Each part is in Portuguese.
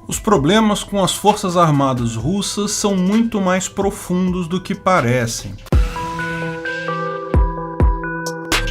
Os problemas com as forças armadas russas são muito mais profundos do que parecem.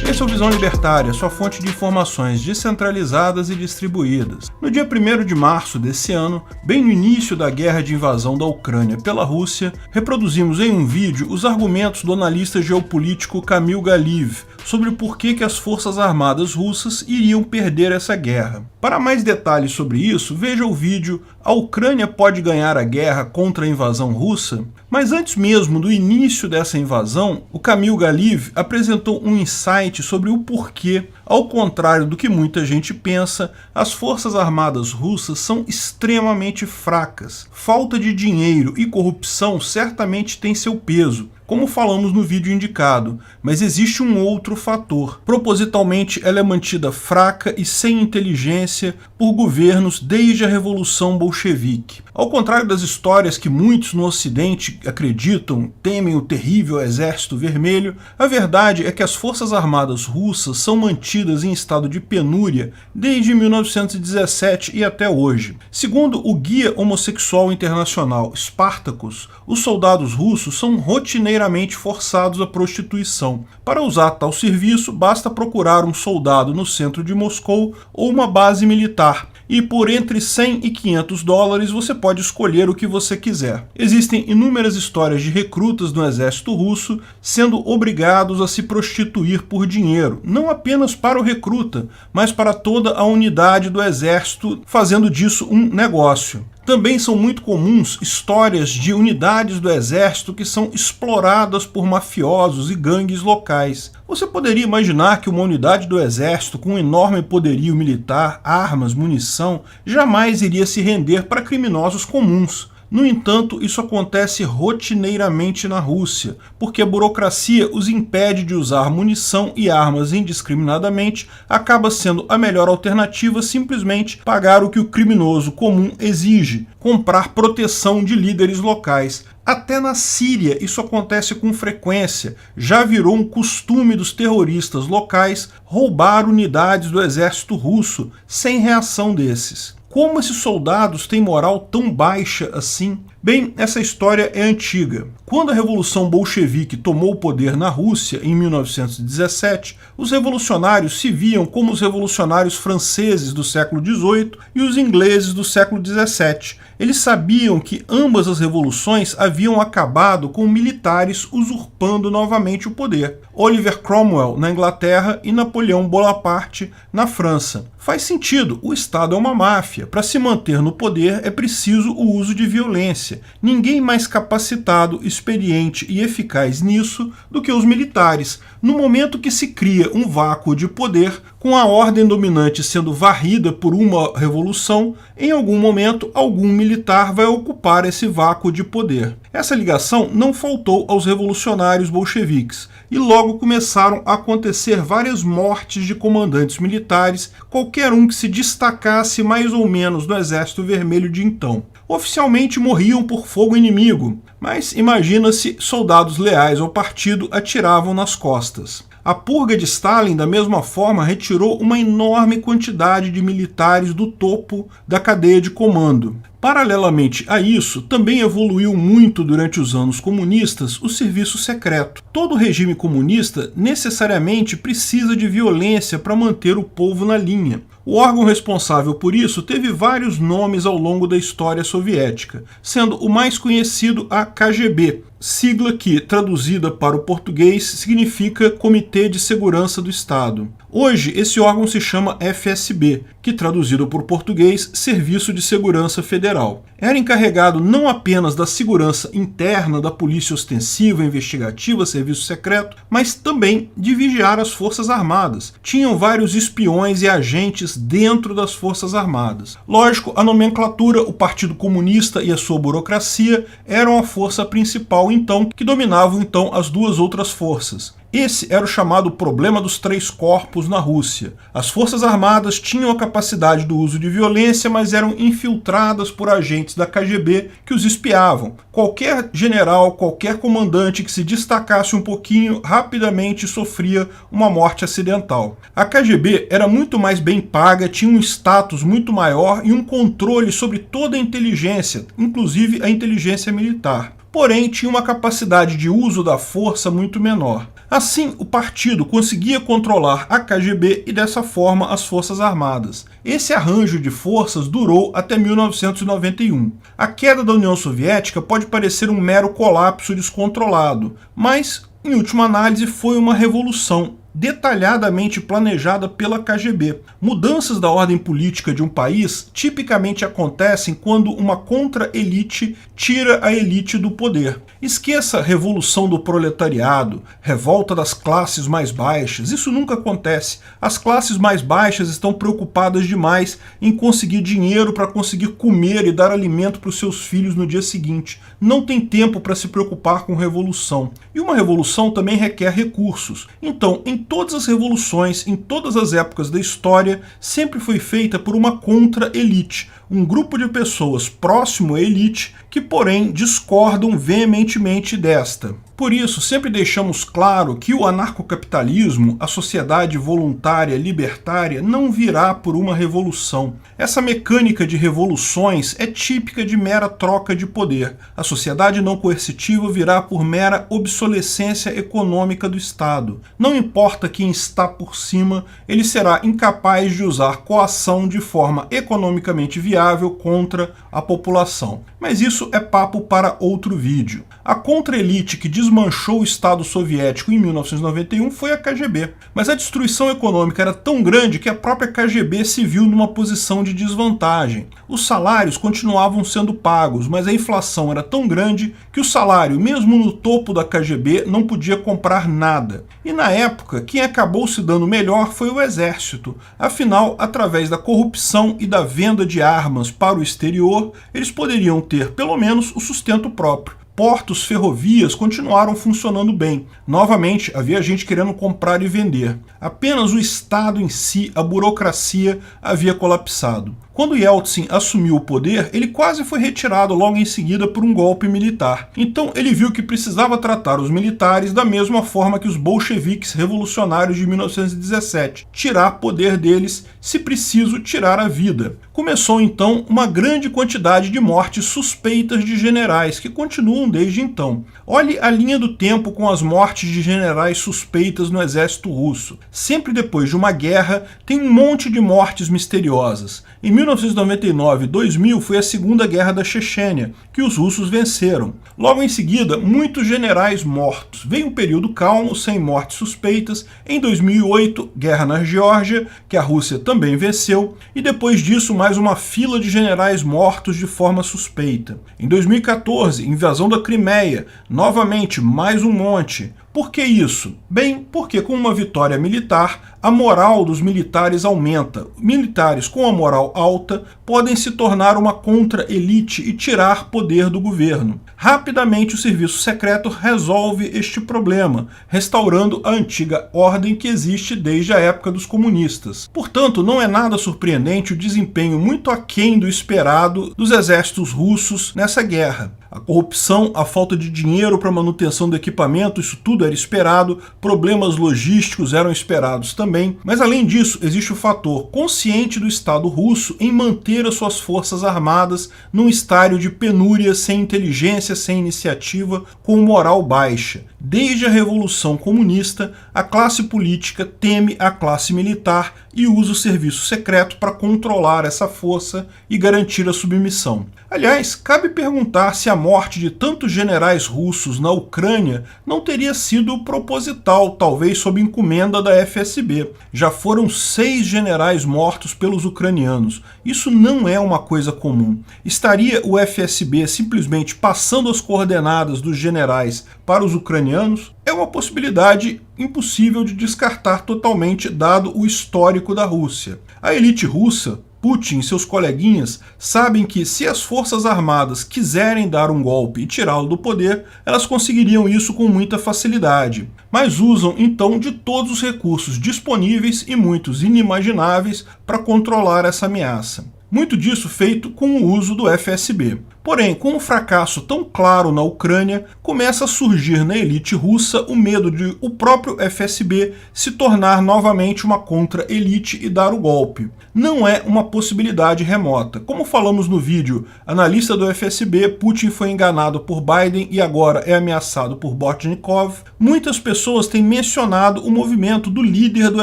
Esse é o Visão Libertária, sua fonte de informações descentralizadas e distribuídas. No dia 1º de março desse ano, bem no início da guerra de invasão da Ucrânia pela Rússia, reproduzimos em um vídeo os argumentos do analista geopolítico Kamil Galiv sobre o porquê que as forças armadas russas iriam perder essa guerra. Para mais detalhes sobre isso, veja o vídeo "A Ucrânia pode ganhar a guerra contra a invasão russa?". Mas antes mesmo do início dessa invasão, o Kamil Galiv apresentou um insight sobre o porquê, ao contrário do que muita gente pensa, as forças armadas russas são extremamente fracas. Falta de dinheiro e corrupção certamente tem seu peso, como falamos no vídeo indicado, mas existe um outro fator. Propositalmente, ela é mantida fraca e sem inteligência por governos desde a Revolução Bolchevique. Ao contrário das histórias que muitos no Ocidente acreditam, temem o terrível Exército Vermelho, a verdade é que as forças armadas russas são mantidas em estado de penúria desde 1917 e até hoje. Segundo o Guia Homossexual Internacional Spartacus, os soldados russos são rotineiramente forçados à prostituição. Para usar tal serviço, basta procurar um soldado no centro de Moscou ou uma base militar, e por entre 100 e 500 dólares você pode escolher o que você quiser. Existem inúmeras histórias de recrutas no exército russo sendo obrigados a se prostituir por dinheiro, não apenas para o recruta, mas para toda a unidade do exército, fazendo disso um negócio. Também são muito comuns histórias de unidades do exército que são exploradas por mafiosos e gangues locais. Você poderia imaginar que uma unidade do exército com um enorme poderio militar, armas, munição, jamais iria se render para criminosos comuns. No entanto, isso acontece rotineiramente na Rússia, porque a burocracia os impede de usar munição e armas indiscriminadamente, acaba sendo a melhor alternativa simplesmente pagar o que o criminoso comum exige, comprar proteção de líderes locais. Até na Síria isso acontece com frequência. Já virou um costume dos terroristas locais roubar unidades do exército russo, sem reação desses. Como esses soldados têm moral tão baixa assim? Bem, essa história é antiga. Quando a Revolução Bolchevique tomou o poder na Rússia, em 1917, os revolucionários se viam como os revolucionários franceses do século XVIII e os ingleses do século XVII. Eles sabiam que ambas as revoluções haviam acabado com militares usurpando novamente o poder. Oliver Cromwell na Inglaterra e Napoleão Bonaparte na França. Faz sentido, o Estado é uma máfia. Para se manter no poder é preciso o uso de violência. Ninguém mais capacitado, experiente e eficaz nisso do que os militares. No momento que se cria um vácuo de poder, com a ordem dominante sendo varrida por uma revolução, em algum momento algum militar vai ocupar esse vácuo de poder. Essa ligação não faltou aos revolucionários bolcheviques, e logo começaram a acontecer várias mortes de comandantes militares, qualquer um que se destacasse mais ou menos no Exército Vermelho de então. Oficialmente morriam por fogo inimigo, mas imagina-se soldados leais ao partido atiravam nas costas. A purga de Stalin, da mesma forma, retirou uma enorme quantidade de militares do topo da cadeia de comando. Paralelamente a isso, também evoluiu muito durante os anos comunistas o serviço secreto. Todo regime comunista necessariamente precisa de violência para manter o povo na linha. O órgão responsável por isso teve vários nomes ao longo da história soviética, sendo o mais conhecido a KGB, sigla que, traduzida para o português, significa Comitê de Segurança do Estado. Hoje, esse órgão se chama FSB, que traduzido por português, Serviço de Segurança Federal. Era encarregado não apenas da segurança interna da polícia ostensiva, investigativa, serviço secreto, mas também de vigiar as Forças Armadas. Tinham vários espiões e agentes dentro das Forças Armadas. Lógico, a nomenclatura, o Partido Comunista e a sua burocracia eram a força principal então, que dominavam então as duas outras forças. Esse era o chamado problema dos três corpos na Rússia. As forças armadas tinham a capacidade do uso de violência, mas eram infiltradas por agentes da KGB que os espiavam. Qualquer general, qualquer comandante que se destacasse um pouquinho, rapidamente sofria uma morte acidental. A KGB era muito mais bem paga, tinha um status muito maior e um controle sobre toda a inteligência, inclusive a inteligência militar. Porém, tinha uma capacidade de uso da força muito menor. Assim, o partido conseguia controlar a KGB e, dessa forma, as Forças Armadas. Esse arranjo de forças durou até 1991. A queda da União Soviética pode parecer um mero colapso descontrolado, mas, em última análise, foi uma revolução detalhadamente planejada pela KGB. Mudanças da ordem política de um país tipicamente acontecem quando uma contra-elite tira a elite do poder. Esqueça a revolução do proletariado, revolta das classes mais baixas, isso nunca acontece. As classes mais baixas estão preocupadas demais em conseguir dinheiro para conseguir comer e dar alimento para os seus filhos no dia seguinte. Não tem tempo para se preocupar com revolução. E uma revolução também requer recursos. Então, em todas as revoluções, em todas as épocas da história, sempre foi feita por uma contra-elite, um grupo de pessoas próximo à elite que, porém, discordam veementemente desta. Por isso, sempre deixamos claro que o anarcocapitalismo, a sociedade voluntária libertária, não virá por uma revolução. Essa mecânica de revoluções é típica de mera troca de poder. A sociedade não coercitiva virá por mera obsolescência econômica do Estado. Não importa quem está por cima, ele será incapaz de usar coação de forma economicamente viável contra a população. Mas isso é papo para outro vídeo. A contra-elite que desmanchou o Estado soviético em 1991 foi a KGB. Mas a destruição econômica era tão grande que a própria KGB se viu numa posição de desvantagem. Os salários continuavam sendo pagos, mas a inflação era tão grande que o salário, mesmo no topo da KGB, não podia comprar nada. E na época, quem acabou se dando melhor foi o exército. Afinal, através da corrupção e da venda de armas para o exterior, eles poderiam ter, pelo menos, o sustento próprio. Portos, ferrovias continuaram funcionando bem. Novamente, havia gente querendo comprar e vender. Apenas o Estado em si, a burocracia, havia colapsado. Quando Yeltsin assumiu o poder, ele quase foi retirado logo em seguida por um golpe militar. Então ele viu que precisava tratar os militares da mesma forma que os bolcheviques revolucionários de 1917, tirar poder deles, se preciso, tirar a vida. Começou então uma grande quantidade de mortes suspeitas de generais, que continuam desde então. Olhe a linha do tempo com as mortes de generais suspeitas no exército russo. Sempre depois de uma guerra, tem um monte de mortes misteriosas. Em 1999 e 2000 foi a Segunda Guerra da Chechênia, que os russos venceram. Logo em seguida, muitos generais mortos. Veio um período calmo, sem mortes suspeitas. Em 2008, guerra na Geórgia, que a Rússia também venceu. E depois disso, mais uma fila de generais mortos de forma suspeita. Em 2014, invasão da Crimeia. Novamente, mais um monte. Por que isso? Bem, porque com uma vitória militar, a moral dos militares aumenta. Militares com a moral alta podem se tornar uma contra-elite e tirar poder do governo. Rapidamente o serviço secreto resolve este problema, restaurando a antiga ordem que existe desde a época dos comunistas. Portanto, não é nada surpreendente o desempenho muito aquém do esperado dos exércitos russos nessa guerra. A corrupção, a falta de dinheiro para manutenção do equipamento, isso tudo era esperado, problemas logísticos eram esperados também, mas além disso, existe o fator consciente do Estado russo em manter as suas forças armadas num estágio de penúria, sem inteligência, sem iniciativa, com moral baixa. Desde a Revolução Comunista, a classe política teme a classe militar e usa o serviço secreto para controlar essa força e garantir a submissão. Aliás, cabe perguntar se a morte de tantos generais russos na Ucrânia não teria sido proposital, talvez sob encomenda da FSB. Já foram 6 generais mortos pelos ucranianos. Isso não é uma coisa comum. Estaria o FSB simplesmente passando as coordenadas dos generais para os ucranianos? É uma possibilidade impossível de descartar totalmente, dado o histórico da Rússia. A elite russa Putin e seus coleguinhas sabem que, se as forças armadas quiserem dar um golpe e tirá-lo do poder, elas conseguiriam isso com muita facilidade, mas usam então de todos os recursos disponíveis e muitos inimagináveis para controlar essa ameaça. Muito disso feito com o uso do FSB. Porém, com um fracasso tão claro na Ucrânia, começa a surgir na elite russa o medo de o próprio FSB se tornar novamente uma contra-elite e dar o golpe. Não é uma possibilidade remota. Como falamos no vídeo Analista do FSB, Putin foi enganado por Biden e agora é ameaçado por Bortnikov, muitas pessoas têm mencionado o movimento do líder do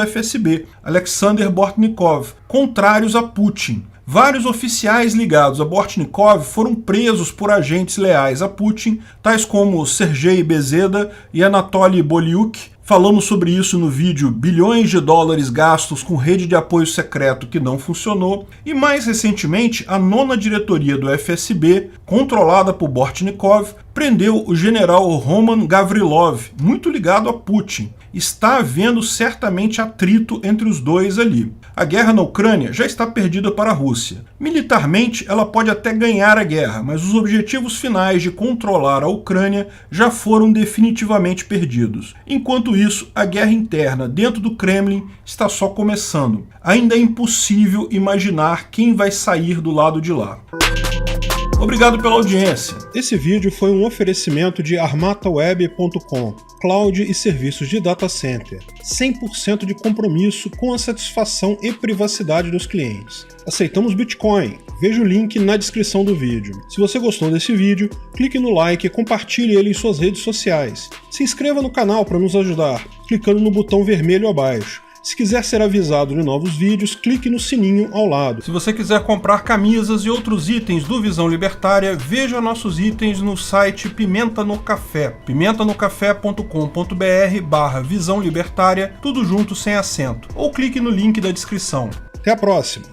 FSB, Alexander Bortnikov, contrários a Putin. Vários oficiais ligados a Bortnikov foram presos por agentes leais a Putin, tais como Sergei Bezeda e Anatoly Bolyuk. Falamos sobre isso no vídeo Bilhões de dólares gastos com rede de apoio secreto que não funcionou. E mais recentemente, a 9ª diretoria do FSB, controlada por Bortnikov, prendeu o general Roman Gavrilov, muito ligado a Putin. Está havendo certamente atrito entre os dois ali. A guerra na Ucrânia já está perdida para a Rússia. Militarmente, ela pode até ganhar a guerra, mas os objetivos finais de controlar a Ucrânia já foram definitivamente perdidos. Enquanto isso, a guerra interna dentro do Kremlin está só começando. Ainda é impossível imaginar quem vai sair do lado de lá. Obrigado pela audiência. Esse vídeo foi um oferecimento de armataweb.com, cloud e serviços de data center. 100% de compromisso com a satisfação e privacidade dos clientes. Aceitamos Bitcoin. Veja o link na descrição do vídeo. Se você gostou desse vídeo, clique no like e compartilhe ele em suas redes sociais. Se inscreva no canal para nos ajudar, clicando no botão vermelho abaixo. Se quiser ser avisado de novos vídeos, clique no sininho ao lado. Se você quiser comprar camisas e outros itens do Visão Libertária, veja nossos itens no site Pimenta no Café, pimentanocafé.com.br/Visão Libertária, tudo junto sem acento, ou clique no link da descrição. Até a próxima!